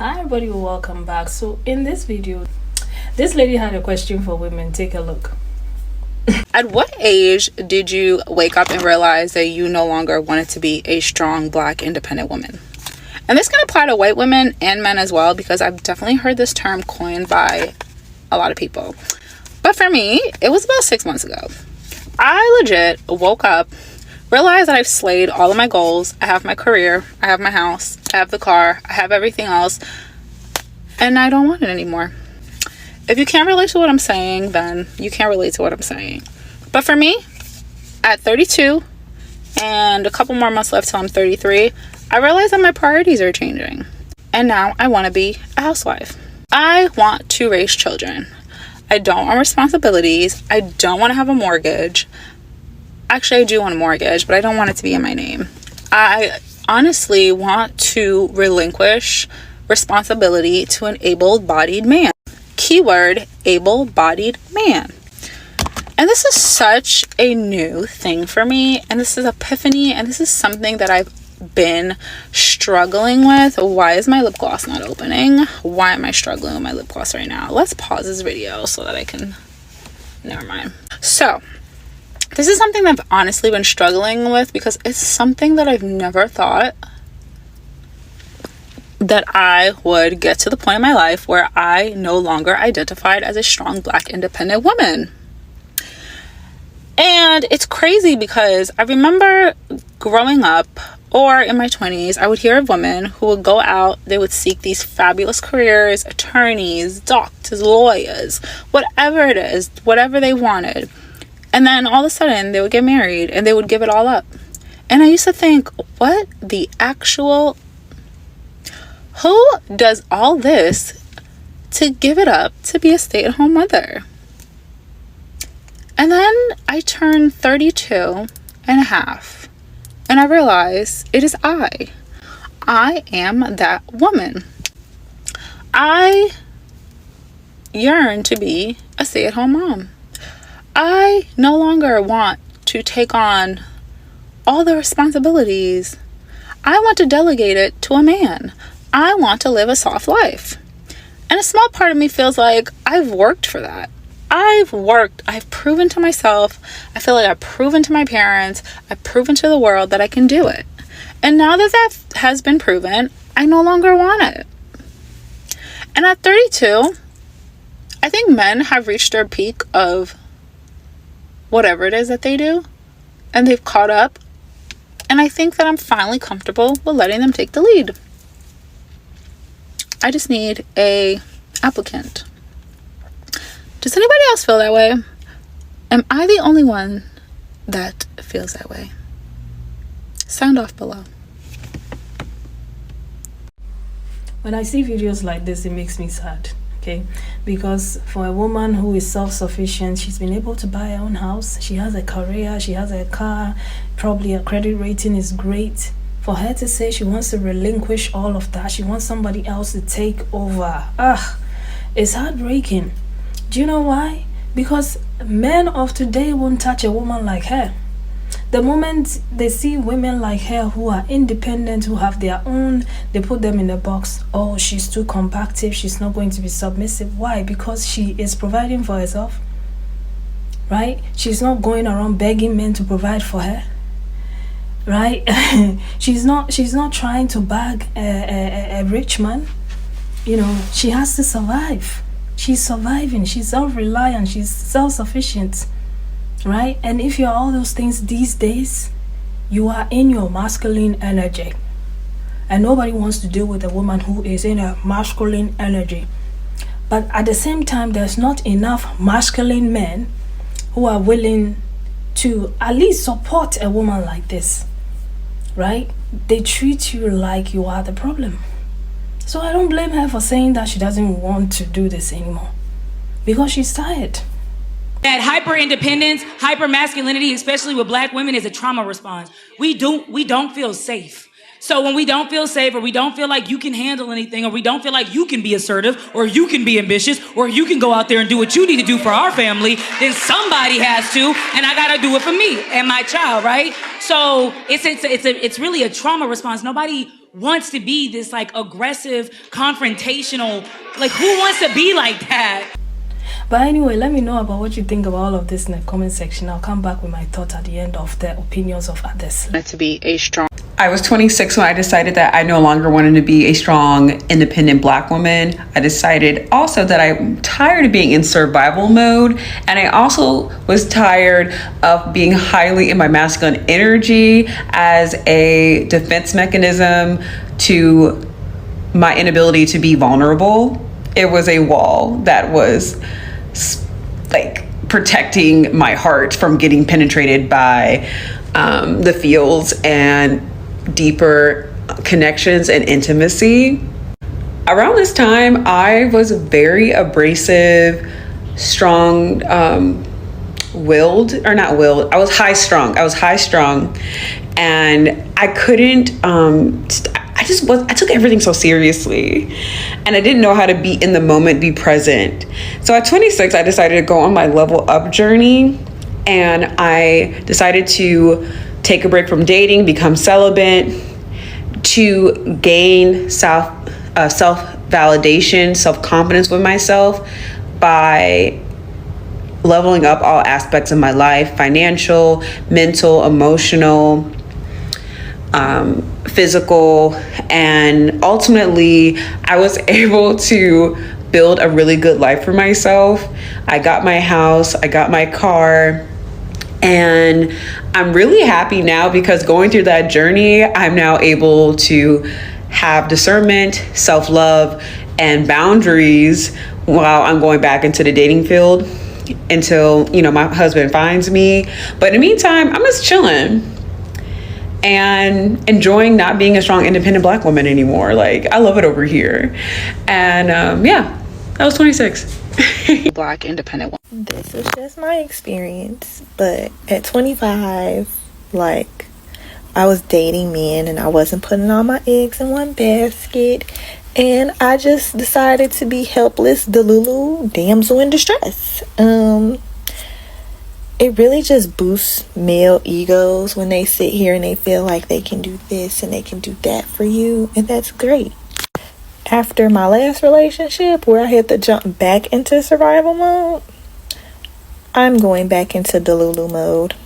Hi everybody, welcome back. So in this video, this lady had a question for women. Take a look. At what age did you wake up and realize that you no longer wanted to be a strong, black, independent woman? And this can apply to white women and men as well, because I've definitely heard this term coined by a lot of people. But for me, it was about 6 months ago. I legit woke up, realized that I've slayed all of my goals. I have my career, I have my house, I have the car, I have everything else, and I don't want it anymore. If you can't relate to what I'm saying, then you can't relate to what I'm saying. But for me, at 32 and a couple more months left till I'm 33, I realized that my priorities are changing. And now I want to be a housewife. I want to raise children. I don't want responsibilities. I don't want to have a mortgage. Actually, I do want a mortgage, but I don't want it to be in my name. I honestly want to relinquish responsibility to an able-bodied man. Keyword, able-bodied man. And this is such a new thing for me, and this is epiphany, and this is something that I've been struggling with. Why is my lip gloss not opening? Why am I struggling with my lip gloss right now? Let's pause this video so that I can... Never mind. So this is something that I've honestly been struggling with, because it's something that I've never thought that I would get to the point in my life where I no longer identified as a strong, black, independent woman. And it's crazy because I remember growing up, or in my 20s, I would hear of women who would go out, they would seek these fabulous careers, attorneys, doctors, lawyers, whatever it is, whatever they wanted. And then all of a sudden they would get married and they would give it all up. And I used to think, what the actual... Who does all this to give it up to be a stay-at-home mother? And then I turned 32 and a half, and I realized it is I. I am that woman. I yearn to be a stay-at-home mom. I no longer want to take on all the responsibilities. I want to delegate it to a man. I want to live a soft life. And a small part of me feels like I've worked for that. I've proven to myself, I feel like I've proven to my parents, I've proven to the world that I can do it. And now that that has been proven, I no longer want it. And at 32, I think men have reached their peak of whatever it is that they do, and they've caught up. And I think that I'm finally comfortable with letting them take the lead. I just need a applicant. Does anybody else feel that way? Am I the only one that feels that way? Sound off below. When I see videos like this, it makes me sad. Okay, because for a woman who is self-sufficient, she's been able to buy her own house, she has a career, she has a car, probably her credit rating is great. For her to say she wants to relinquish all of that, she wants somebody else to take over, it's heartbreaking. Do you know why? Because men of today won't touch a woman like her. The moment they see women like her who are independent, who have their own, they put them in a box. Oh, she's too compactive, she's not going to be submissive. Why? Because she is providing for herself, right? She's not going around begging men to provide for her, right? she's not trying to bag a rich man. You know, she has to survive. She's surviving, she's self-reliant, she's self-sufficient, right? And if you're all those things these days, you are in your masculine energy, and nobody wants to deal with a woman who is in a masculine energy. But at the same time, there's not enough masculine men who are willing to at least support a woman like this, right? They treat you like you are the problem. So I don't blame her for saying that she doesn't want to do this anymore, because she's tired. That hyper independence, hyper masculinity, especially with black women, is a trauma response. We don't feel safe. So when we don't feel safe, or we don't feel like you can handle anything, or we don't feel like you can be assertive, or you can be ambitious, or you can go out there and do what you need to do for our family, then somebody has to, and I gotta do it for me and my child, right? So it's really a trauma response. Nobody wants to be this like aggressive, confrontational, like who wants to be like that? But anyway, let me know about what you think about all of this in the comment section. I'll come back with my thoughts at the end of the opinions of others. To be a strong. I was 26 when I decided that I no longer wanted to be a strong, independent Black woman. I decided also that I'm tired of being in survival mode. And I also was tired of being highly in my masculine energy as a defense mechanism to my inability to be vulnerable. It was a wall that was like protecting my heart from getting penetrated by the feels and deeper connections and intimacy. Around this time, I was very abrasive, strong, willed, or not willed. I was high strung, and I couldn't. I took everything so seriously, and I didn't know how to be in the moment, be present. So at 26, I decided to go on my level up journey, and I decided to take a break from dating, become celibate, to gain self-validation, self-confidence with myself by leveling up all aspects of my life: financial, mental, emotional, physical. And ultimately, I was able to build a really good life for myself. I got my house, I got my car, and I'm really happy now because going through that journey, I'm now able to have discernment, self-love, and boundaries while I'm going back into the dating field until, my husband finds me. But in the meantime, I'm just chilling and enjoying not being a strong, independent Black woman anymore. Like, I love it over here. And that was 26. Black independent woman. This is just my experience, but at 25, like, I was dating men and I wasn't putting all my eggs in one basket, and I just decided to be helpless, delulu, damsel in distress. It really just boosts male egos when they sit here and they feel like they can do this and they can do that for you, and that's great. After my last relationship, where I had to jump back into survival mode, I'm going back into Delulu mode.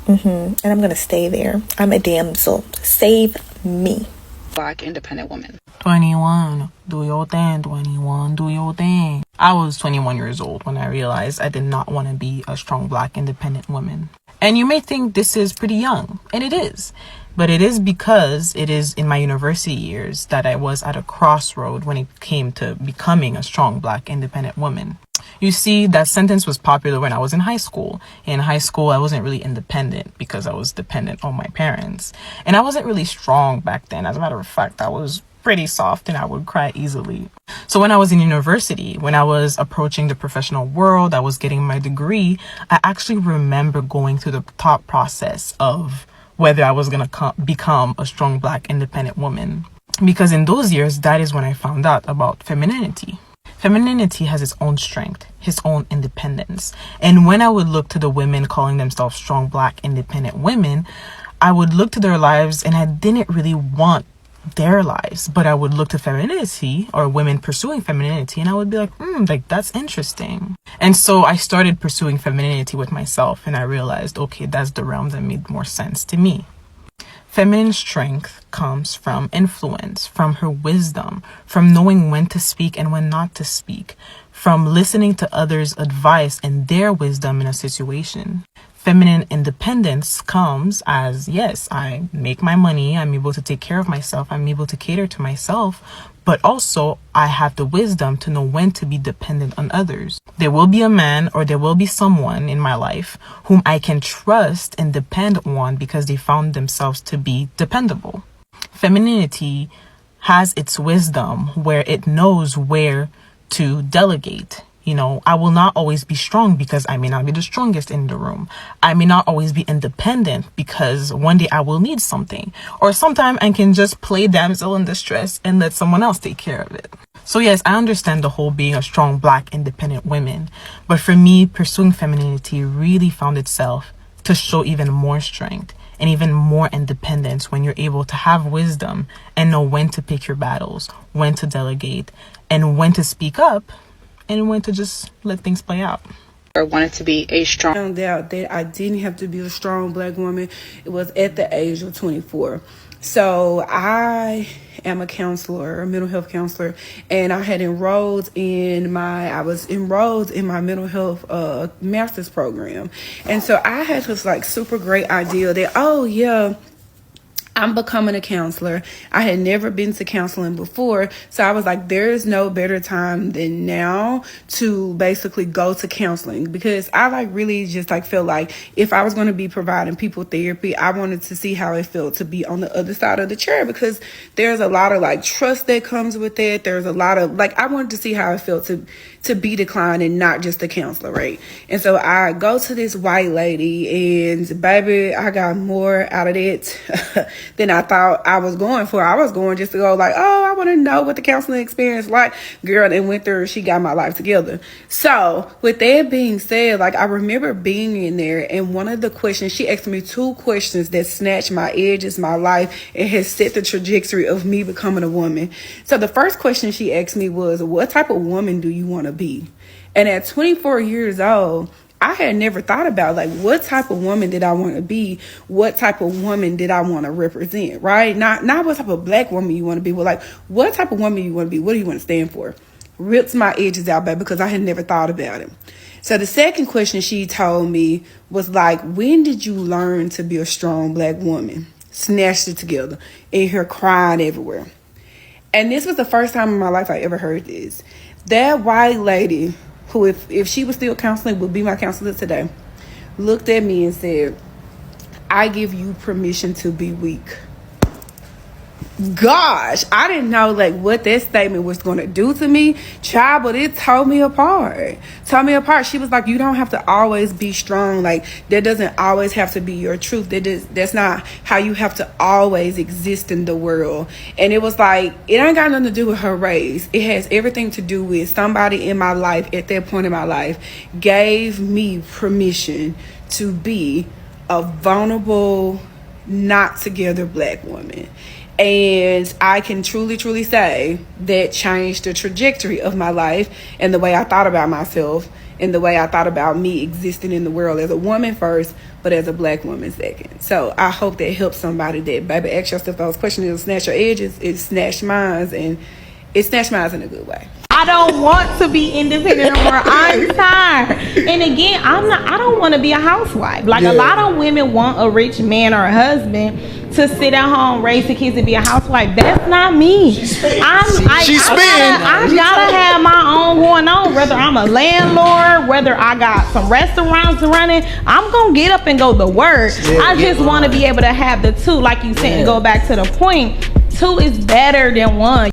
And I'm going to stay there. I'm a damsel. Save me. Black independent woman. 21, do your thing. 21, do your thing. I was 21 years old when I realized I did not want to be a strong Black independent woman. And you may think this is pretty young, and it is. But it is because it is in my university years that I was at a crossroad when it came to becoming a strong Black independent woman. You see, that sentence was popular when I was in high school. In high school, I wasn't really independent because I was dependent on my parents. And I wasn't really strong back then. As a matter of fact, I was pretty soft and I would cry easily. So when I was in university, when I was approaching the professional world, I was getting my degree, I actually remember going through the thought process of whether I was going to become a strong Black independent woman. Because in those years, that is when I found out about femininity. Femininity has its own strength, its own independence. And when I would look to the women calling themselves strong Black independent women, I would look to their lives and I didn't really want their lives, but I would look to femininity or women pursuing femininity and I would be like, that's interesting. And so I started pursuing femininity with myself and I realized, okay, that's the realm that made more sense to me. Feminine strength comes from influence, from her wisdom, from knowing when to speak and when not to speak, from listening to others' advice and their wisdom in a situation. Feminine independence comes as, yes, I make my money, I'm able to take care of myself, I'm able to cater to myself, but also I have the wisdom to know when to be dependent on others. There will be a man or there will be someone in my life whom I can trust and depend on because they found themselves to be dependable. Femininity has its wisdom where it knows where to delegate. You know, I will not always be strong because I may not be the strongest in the room. I may not always be independent because one day I will need something. Or sometimes I can just play damsel in distress and let someone else take care of it. So yes, I understand the whole being a strong black independent woman. But for me, pursuing femininity really found itself to show even more strength and even more independence when you're able to have wisdom and know when to pick your battles, when to delegate, and when to speak up, and when to just let things play out. Or wanted to be a strong. I found out that I didn't have to be a strong black woman. It was at the age of 24. So I am a counselor, a mental health counselor, and I had enrolled in my mental health master's program. And so I had this like super great idea that, oh yeah, I'm becoming a counselor. I had never been to counseling before. So I was like, there is no better time than now to basically go to counseling, because I like really just like feel like if I was going to be providing people therapy, I wanted to see how it felt to be on the other side of the chair, because there's a lot of like trust that comes with it. There's a lot of like, I wanted to see how it felt to be the client and not just the counselor, right? And so I go to this white lady, and baby, I got more out of it than I thought I was going for. I was going just to go like, oh, I want to know what the counseling experience like. Girl, and went through, she got my life together. So with that being said, like I remember being in there, and one of the questions, she asked me 2 questions that snatched my edges, my life, and has set the trajectory of me becoming a woman. So the first question she asked me was, what type of woman do you want to be? And at 24 years old, I had never thought about like what type of woman did I want to be, what type of woman did I want to represent, right? Not what type of black woman you want to be, but like what type of woman you want to be, what do you want to stand for? Ripped my edges out, baby, because I had never thought about it. So the second question she told me was like, when did you learn to be a strong black woman? Snatched it together, in her crying everywhere. And this was the first time in my life I ever heard this. That white lady, who if she was still counseling, would be my counselor today, looked at me and said, I give you permission to be weak. Gosh, I didn't know like what that statement was going to do to me, child, but it tore me apart. She was like, you don't have to always be strong. Like that doesn't always have to be your truth. That's not how you have to always exist in the world. And it was like, it ain't got nothing to do with her race. It has everything to do with somebody in my life at that point in my life gave me permission to be a vulnerable, not together black woman. And I can truly say that changed the trajectory of my life and the way I thought about myself and the way I thought about me existing in the world as a woman first, but as a black woman second. So I hope that helps somebody that, baby, ask yourself those questions. It'll snatch your edges. It snatched mine, and it snatched mine in a good way. I don't want to be independent anymore. I'm tired. And again, I don't want to be a housewife. Like a lot of women want a rich man or a husband to sit at home, raise the kids, and be a housewife. That's not me. I gotta have my own going on. Whether I'm a landlord, whether I got some restaurants running, I'm gonna get up and go to work. I just want to be able to have the two, like you said, to go back to the point. 2 is better than 1.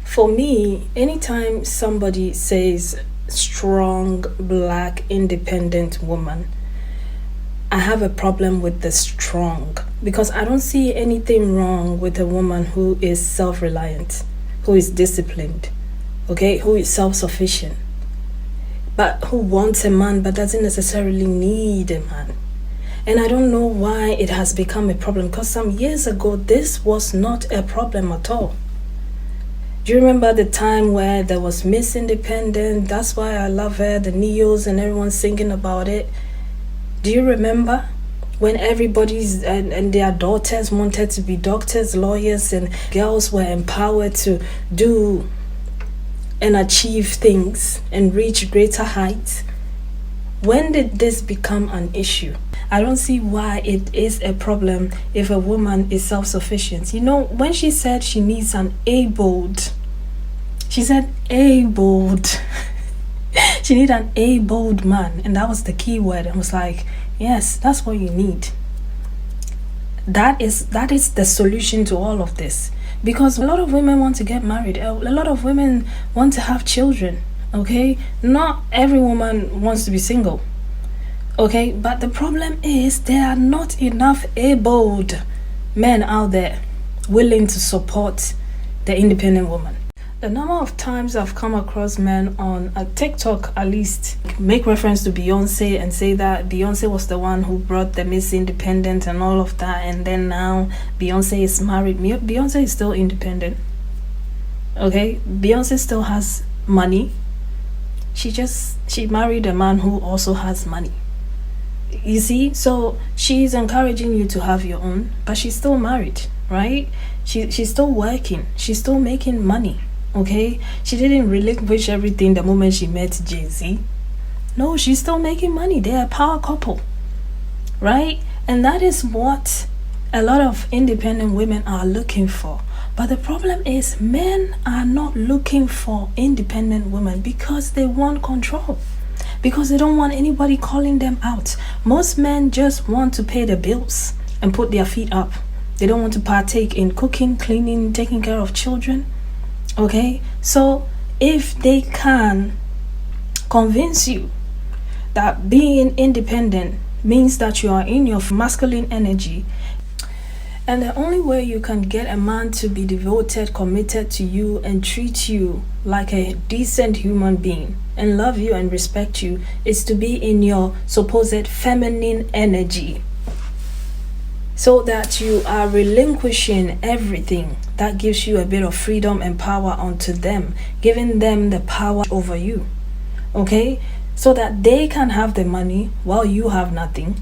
For me, anytime somebody says strong, black, independent woman, I have a problem with the strong, because I don't see anything wrong with a woman who is self-reliant, who is disciplined, okay, who is self-sufficient, but who wants a man but doesn't necessarily need a man. And I don't know why it has become a problem, because some years ago, this was not a problem at all. Do you remember the time where there was Miss Independent? That's why I love her, the Neos and everyone singing about it. Do you remember when everybody's and their daughters wanted to be doctors, lawyers, and girls were empowered to do and achieve things and reach greater heights? When did this become an issue? I don't see why it is a problem if a woman is self-sufficient. You know, when she said she needs an abled, she said abled. She need an abled man, and that was the key word. I was like, yes, that's what you need. That is the solution to all of this, because a lot of women want to get married. A lot of women want to have children. Okay, not every woman wants to be single. Okay, but the problem is there are not enough abled men out there willing to support the independent woman. The number of times I've come across men on a TikTok, at least, make reference to Beyonce and say that Beyonce was the one who brought the Miss Independent and all of that, and then now Beyonce is married. Beyonce is still independent. Okay, Beyonce still has money. She married a man who also has money. You see, so she's encouraging you to have your own, but she's still married, right? She's still working. She's still making money. Okay, she didn't relinquish everything the moment she met Jay-Z. No, she's still making money. They're a power couple, right? And that is what a lot of independent women are looking for. But the problem is men are not looking for independent women because they want control, because they don't want anybody calling them out. Most men just want to pay the bills and put their feet up. They don't want to partake in cooking, cleaning, taking care of children. Okay, so if they can convince you that being independent means that you are in your masculine energy, and the only way you can get a man to be devoted, committed to you, and treat you like a decent human being, and love you and respect you, is to be in your supposed feminine energy, so that you are relinquishing everything that gives you a bit of freedom and power onto them, giving them the power over you, okay? So that they can have the money while you have nothing,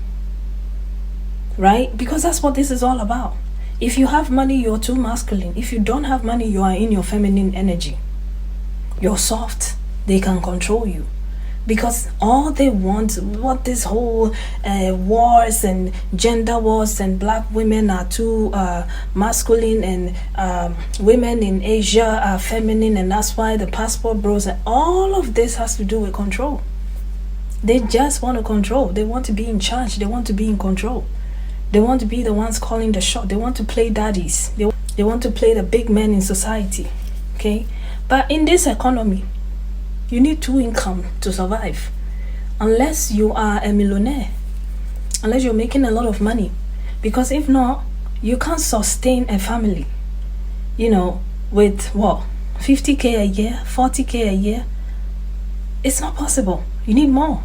right? Because that's what this is all about. If you have money, you're too masculine. If you don't have money, you are in your feminine energy. You're soft. They can control you. Because all they want, what this whole wars and gender wars and black women are too masculine, and women in Asia are feminine, and that's why the passport bros, and all of this has to do with control. They just want to control. They want to be in charge. They want to be in control. They want to be the ones calling the shot. They want to play daddies. They want to play the big men in society. Okay? But in this economy, you need two income to survive. Unless you are a millionaire. Unless you're making a lot of money. Because if not, you can't sustain a family. You know, with what? 50K a year? 40K a year? It's not possible. You need more.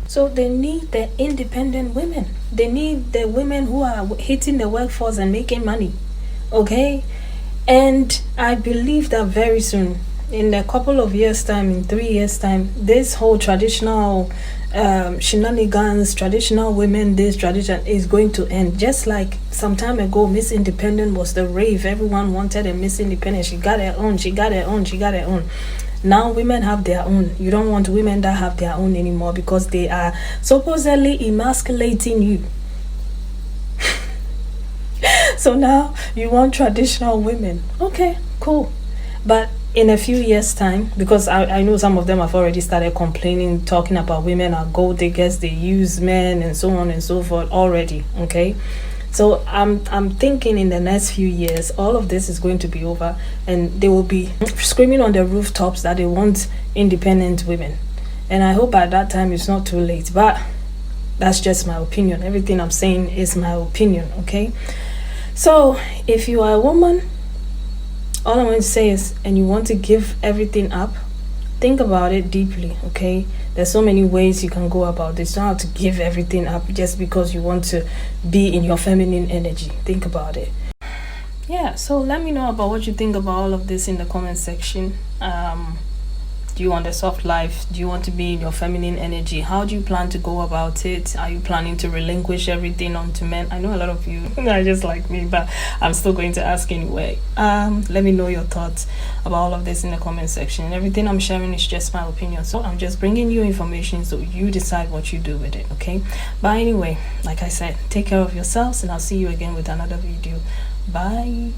So they need the independent women. They need the women who are hitting the workforce and making money. Okay? And I believe that very soon, in a couple of years' time, in 3 years' time, this whole traditional shenanigans, traditional women, this tradition is going to end. Just like some time ago, Miss Independent was the rave. Everyone wanted a Miss Independent. She got her own, she got her own, she got her own. Now women have their own. You don't want women that have their own anymore because they are supposedly emasculating you. So now you want traditional women. Okay, cool. But in a few years' time, because I know some of them have already started complaining, talking about women are gold diggers, they use men and so on and so forth already, okay? So I'm thinking in the next few years, all of this is going to be over, and they will be screaming on the rooftops that they want independent women. And I hope by that time it's not too late, but that's just my opinion. Everything I'm saying is my opinion, okay? So if you are a woman, all I'm going to say is, and you want to give everything up, think about it deeply, okay? There's so many ways you can go about this. You don't have to give everything up just because you want to be in your feminine energy. Think about it. Yeah, so let me know about what you think about all of this in the comment section. Do you want a soft life? Do you want to be in your feminine energy? How do you plan to go about it? Are you planning to relinquish everything onto men? I know a lot of you are just like me, but I'm still going to ask anyway. Let me know your thoughts about all of this in the comment section. Everything I'm sharing is just my opinion, so I'm just bringing you information so you decide what you do with it, okay? But anyway, like I said, take care of yourselves, and I'll see you again with another video. Bye.